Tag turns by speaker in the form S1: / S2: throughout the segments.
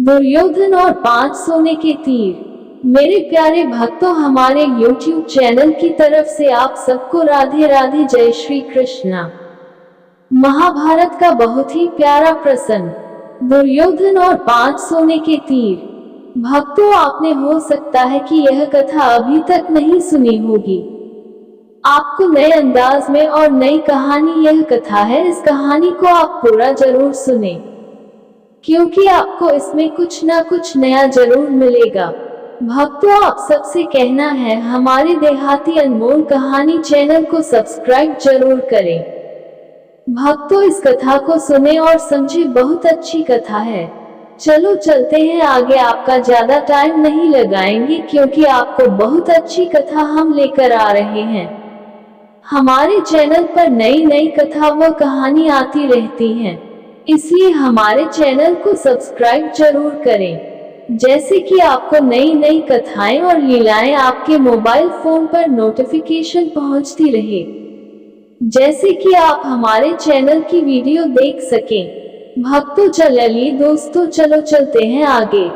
S1: दुर्योधन और 5 सोने के तीर। मेरे प्यारे भक्तों, हमारे YouTube चैनल की तरफ से आप सबको राधे राधे, जय श्री कृष्णा। महाभारत का बहुत ही प्यारा प्रसंग, दुर्योधन और 5 सोने के तीर। भक्तों, आपने हो सकता है कि यह कथा अभी तक नहीं सुनी होगी। आपको नए अंदाज में और नई कहानी यह कथा है, इस कहानी को आप पूरा जरूर सुने, क्योंकि आपको इसमें कुछ ना कुछ नया जरूर मिलेगा। भक्तों, आप सबसे कहना है, हमारे देहाती अनमोल कहानी चैनल को सब्सक्राइब जरूर करें। भक्तों, इस कथा को सुने और समझे, बहुत अच्छी कथा है। चलो चलते हैं आगे, आपका ज्यादा टाइम नहीं लगाएंगे, क्योंकि आपको बहुत अच्छी कथा हम लेकर आ रहे हैं। हमारे चैनल पर नई नई कथा व कहानी आती रहती हैं, इसलिए हमारे चैनल को सब्सक्राइब जरूर करें, जैसे कि आपको नई नई कथाएं और लीलाएं आपके मोबाइल फोन पर नोटिफिकेशन पहुंचती रहे, जैसे कि आप हमारे चैनल की वीडियो देख सकें। भक्तों, चलिए दोस्तों, चलो चलते हैं आगे।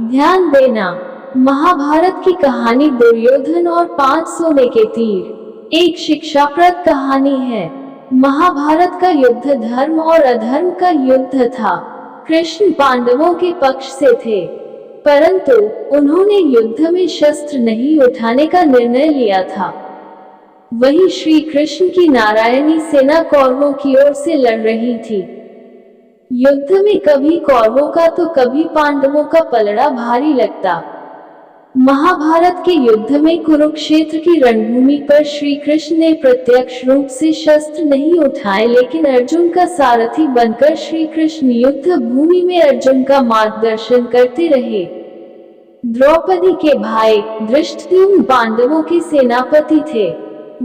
S1: ध्यान देना, महाभारत की कहानी दुर्योधन और 5 सोने के तीर एक शिक्षाप्रद कहानी है। महाभारत का युद्ध धर्म और अधर्म का युद्ध था। कृष्ण पांडवों के पक्ष से थे, परंतु उन्होंने युद्ध में शस्त्र नहीं उठाने का निर्णय लिया था। वहीं श्री कृष्ण की नारायणी सेना कौरवों की ओर से लड़ रही थी। युद्ध में कभी कौरवों का तो कभी पांडवों का पलड़ा भारी लगता। महाभारत के युद्ध में कुरुक्षेत्र की रणभूमि पर श्री कृष्ण ने प्रत्यक्ष रूप से शस्त्र नहीं उठाए, लेकिन अर्जुन का सारथी बनकर श्री कृष्ण युद्ध भूमि में अर्जुन का मार्गदर्शन करते रहे। द्रौपदी के भाई धृष्टद्युम्न पांडवों के सेनापति थे,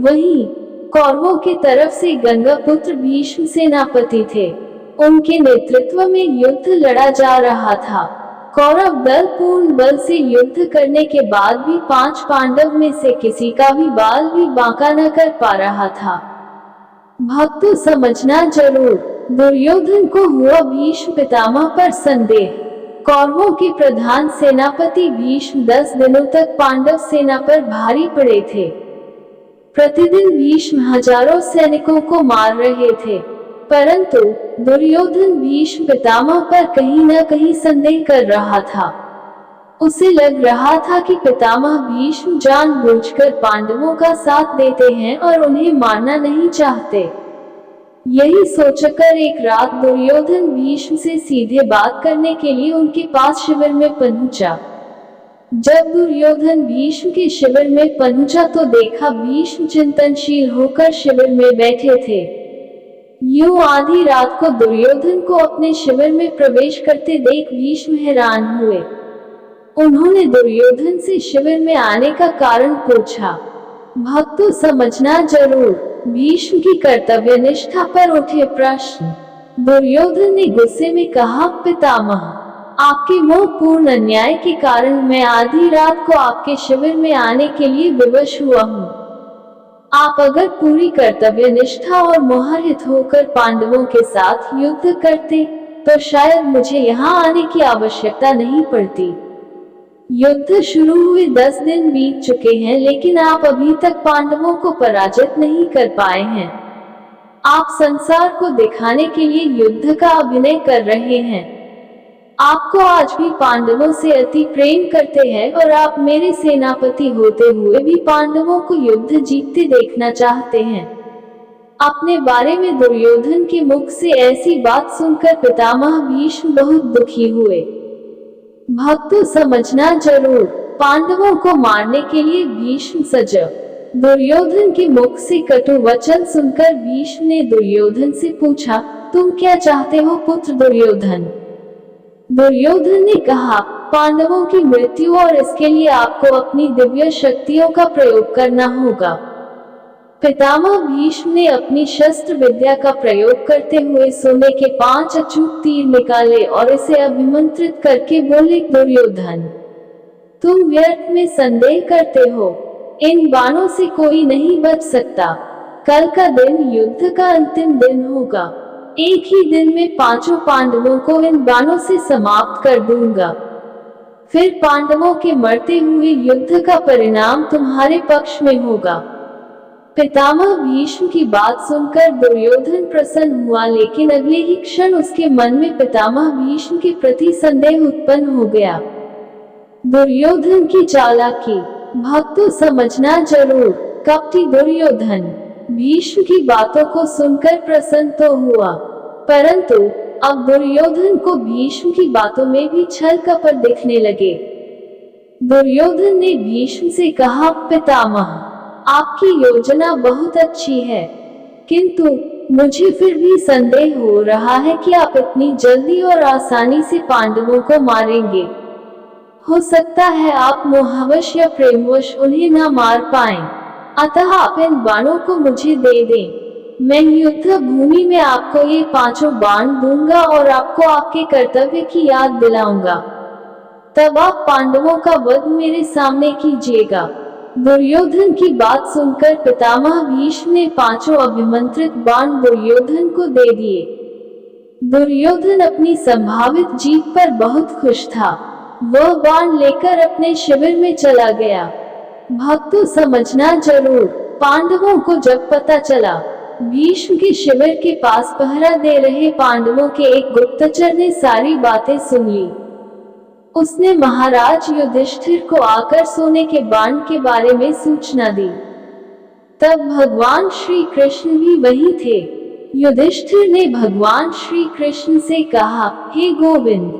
S1: वहीं कौरवों के तरफ से गंगापुत्र भीष्म सेनापति थे। उनके नेतृत्व में युद्ध लड़ा जा रहा था। कौरव दल पूर्ण बल से युद्ध करने के बाद भी 5 पांडव में से किसी का भी बाल भी बांका न कर पा रहा था। भक्तों, समझना जरूर, दुर्योधन को हुआ भीष्म पितामह पर संदेह। कौरवों के प्रधान सेनापति भीष्म 10 दिनों तक पांडव सेना पर भारी पड़े थे। प्रतिदिन भीष्म हजारों सैनिकों को मार रहे थे, परंतु दुर्योधन भीष्म पितामह पर कहीं न कहीं संदेह कर रहा था। उसे लग रहा था कि पितामह भीष्म जानबूझकर पांडवों का साथ देते हैं और उन्हें मारना नहीं चाहते। यही सोचकर एक रात दुर्योधन भीष्म से सीधे बात करने के लिए उनके पास शिविर में पहुंचा। जब दुर्योधन भीष्म के शिविर में पहुंचा तो देखा भीष्म चिंतनशील होकर शिविर में बैठे थे। यूं आधी रात को दुर्योधन को अपने शिविर में प्रवेश करते देख भीष्म हैरान हुए। उन्होंने दुर्योधन से शिविर में आने का कारण पूछा। भक्तों, समझना जरूर, भीष्म की कर्तव्य निष्ठा पर उठे प्रश्न। दुर्योधन ने गुस्से में कहा, पितामह, आपके मोहपूर्ण अन्याय के कारण मैं आधी रात को आपके शिविर में आने के लिए विवश हुआ हूँ। आप अगर पूरी कर्तव्य निष्ठा और मोहरित होकर पांडवों के साथ युद्ध करते तो शायद मुझे यहाँ आने की आवश्यकता नहीं पड़ती। युद्ध शुरू हुए 10 दिन बीत चुके हैं, लेकिन आप अभी तक पांडवों को पराजित नहीं कर पाए हैं। आप संसार को दिखाने के लिए युद्ध का अभिनय कर रहे हैं। आपको आज भी पांडवों से अति प्रेम करते हैं और आप मेरे सेनापति होते हुए भी पांडवों को युद्ध जीतते देखना चाहते हैं। अपने बारे में दुर्योधन के मुख से ऐसी बात सुनकर पितामह भीष्म बहुत दुखी हुए। भक्तों, समझना जरूर, पांडवों को मारने के लिए भीष्म सजग। दुर्योधन के मुख से कटु वचन सुनकर भीष्म ने दुर्योधन से पूछा, तुम क्या चाहते हो पुत्र दुर्योधन? दुर्योधन ने कहा, पांडवों की मृत्यु, और इसके लिए आपको अपनी दिव्य शक्तियों का प्रयोग करना होगा। पितामह भीष्म ने अपनी शस्त्र विद्या का प्रयोग करते हुए सोने के 5 अचूक तीर निकाले और इसे अभिमंत्रित करके बोले, दुर्योधन, तुम व्यर्थ में संदेह करते हो। इन बाणों से कोई नहीं बच सकता। कल का दिन युद्ध का अंतिम दिन होगा। एक ही दिन में 5 पांडवों को इन बाणों से समाप्त कर दूंगा। फिर पांडवों के मरते हुए युद्ध का परिणाम तुम्हारे पक्ष में होगा। पितामह भीष्म की बात सुनकर दुर्योधन प्रसन्न हुआ, लेकिन अगले ही क्षण उसके मन में पितामह भीष्म के प्रति संदेह उत्पन्न हो गया। दुर्योधन की चालाकी। भक्तों समझना जरूर, कपटी दुर्योधन भीष्म की बातों को सुनकर प्रसन्न तो हुआ, परंतु अब दुर्योधन को भीष्म की बातों में भी छल कपट दिखने लगे। दुर्योधन ने भीष्म से कहा, पितामह, आपकी योजना बहुत अच्छी है, किंतु मुझे फिर भी संदेह हो रहा है कि आप इतनी जल्दी और आसानी से पांडवों को मारेंगे। हो सकता है आप मोहवश या प्रेमवश उन्हें न मार पाएं, अतः आप इन बाणों को मुझे दे दें। मैं युद्ध भूमि में आपको ये 5 बाण दूंगा और आपको आपके कर्तव्य की याद दिलाऊंगा। तब आप पांडवों का वध मेरे सामने कीजिएगा। दुर्योधन की बात सुनकर पितामह भीष्म ने 5 अभिमंत्रित बाण दुर्योधन को दे दिए। दुर्योधन अपनी संभावित जीत पर बहुत खुश था। वह बाण लेकर अपने शिविर में चला गया। भक्तों समझना जरूर, पांडवों को जब पता चला, भीष्म के शिविर के पास पहरा दे रहे पांडवों के एक गुप्तचर ने सारी बातें सुन ली। उसने महाराज युधिष्ठिर को आकर सोने के बाण के बारे में सूचना दी। तब भगवान श्री कृष्ण भी वहीं थे। युधिष्ठिर ने भगवान श्री कृष्ण से कहा, हे गोविंद,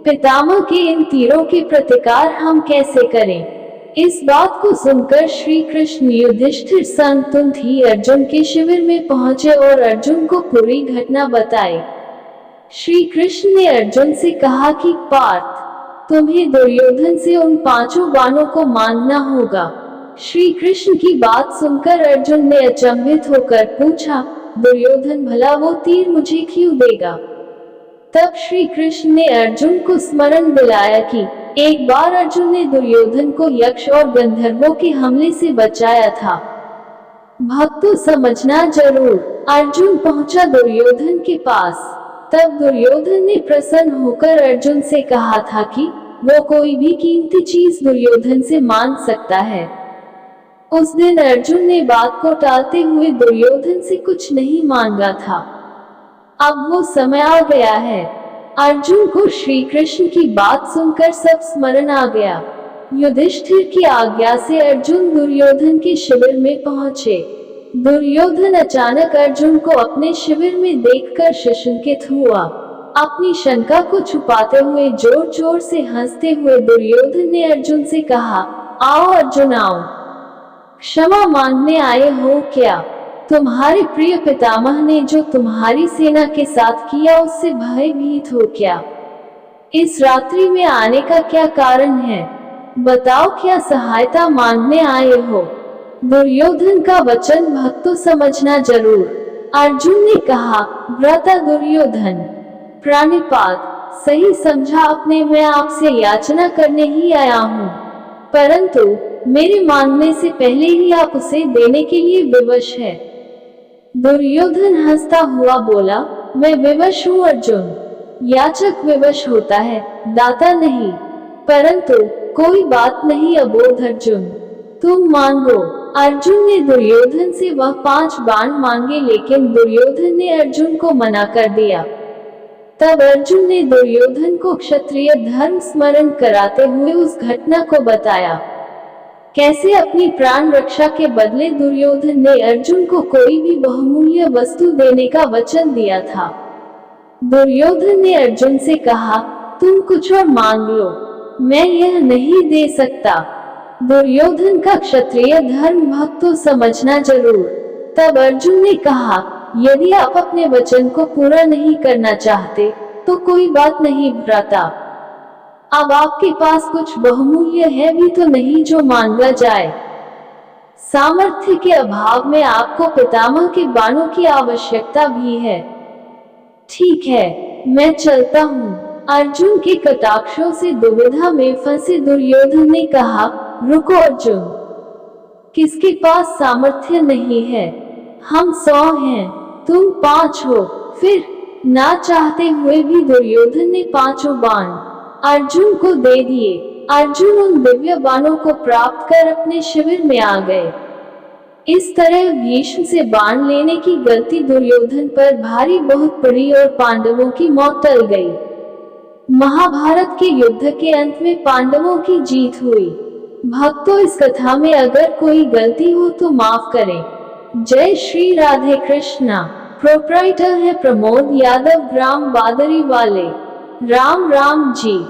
S1: पितामह के इन तीरों के प्रतिकार हम कैसे करें? इस बात को सुनकर श्री कृष्ण युधिष्ठिर संग तुरंत ही अर्जुन के शिविर में पहुंचे और अर्जुन को पूरी घटना बताई। श्री कृष्ण ने अर्जुन से कहा कि पार्थ, तुम्हें दुर्योधन से उन 5 बाणों को मांगना होगा। श्री कृष्ण की बात सुनकर अर्जुन ने अचंभित होकर पूछा, दुर्योधन भला वो तीर मुझे क्यों देगा? तब श्री कृष्ण ने अर्जुन को स्मरण दिलाया कि एक बार अर्जुन ने दुर्योधन को यक्ष और गंधर्वों के हमले से बचाया था। भक्तों समझना जरूर, अर्जुन पहुंचा दुर्योधन के पास। तब दुर्योधन ने प्रसन्न होकर अर्जुन से कहा था कि वो कोई भी कीमती चीज दुर्योधन से मांग सकता है। उस दिन अर्जुन ने बात को टालते हुए दुर्योधन से कुछ नहीं मांगा था। अब वो समय आ गया है। अर्जुन को श्री कृष्ण की बात सुनकर सब स्मरण आ गया। युधिष्ठिर की आज्ञा से अर्जुन दुर्योधन के शिविर में पहुंचे। दुर्योधन अचानक अर्जुन को अपने शिविर में देखकर शशंकित हुआ। अपनी शंका को छुपाते हुए जोर जोर से हंसते हुए दुर्योधन ने अर्जुन से कहा, आओ अर्जुन आओ, क्षमा मांगने आए हो क्या? तुम्हारे प्रिय पितामह ने जो तुम्हारी सेना के साथ किया उससे भयभीत हो क्या? इस रात्रि में आने का क्या कारण है? बताओ, क्या सहायता मांगने आए हो? दुर्योधन का वचन भक्तों समझना जरूर। अर्जुन ने कहा, भ्राता दुर्योधन, प्राणिपात, सही समझा आपने, मैं आपसे याचना करने ही आया हूँ, परंतु मेरे मांगने से पहले ही आप उसे देने के लिए विवश है। दुर्योधन हंसता हुआ बोला, मैं विवश हूँ अर्जुन? याचक विवश होता है, दाता नहीं। परंतु कोई बात नहीं अबोध अर्जुन, तुम मांगो। अर्जुन ने दुर्योधन से वह 5 बाण मांगे, लेकिन दुर्योधन ने अर्जुन को मना कर दिया। तब अर्जुन ने दुर्योधन को क्षत्रिय धर्म स्मरण कराते हुए उस घटना को बताया। कैसे अपनी प्राण रक्षा के बदले दुर्योधन ने अर्जुन को कोई भी बहुमूल्य वस्तु देने का वचन दिया था। दुर्योधन ने अर्जुन से कहा, तुम कुछ और मांग लो, मैं यह नहीं दे सकता। दुर्योधन का क्षत्रिय धर्म भक्तों समझना जरूर। तब अर्जुन ने कहा, यदि आप अपने वचन को पूरा नहीं करना चाहते तो कोई बात नहीं भ्राता। अब आपके पास कुछ बहुमूल्य है भी तो नहीं जो मांगा जाए। सामर्थ्य के अभाव में आपको पितामह के बाणों की आवश्यकता भी है। ठीक है, मैं चलता हूँ। अर्जुन के कटाक्षों से दुविधा में फंसे दुर्योधन ने कहा, रुको अर्जुन, किसके पास सामर्थ्य नहीं है? हम 100 हैं, तुम 5 हो, फिर ना चाहते हुए भी दुर्योधन ने 5 बाण अर्जुन को दे दिए। अर्जुन उन दिव्य बाणों को प्राप्त कर अपने शिविर में आ गए। इस तरह भीष्म से बाण लेने की गलती दुर्योधन पर भारी बहुत पड़ी और पांडवों की मौत टल गई। महाभारत के युद्ध के अंत में पांडवों की जीत हुई। भक्तों, इस कथा में अगर कोई गलती हो तो माफ करें। जय श्री राधे कृष्णा। प्रोप्राइटर है प्रमोद यादव, ग्राम बादरी वाले। राम राम जी।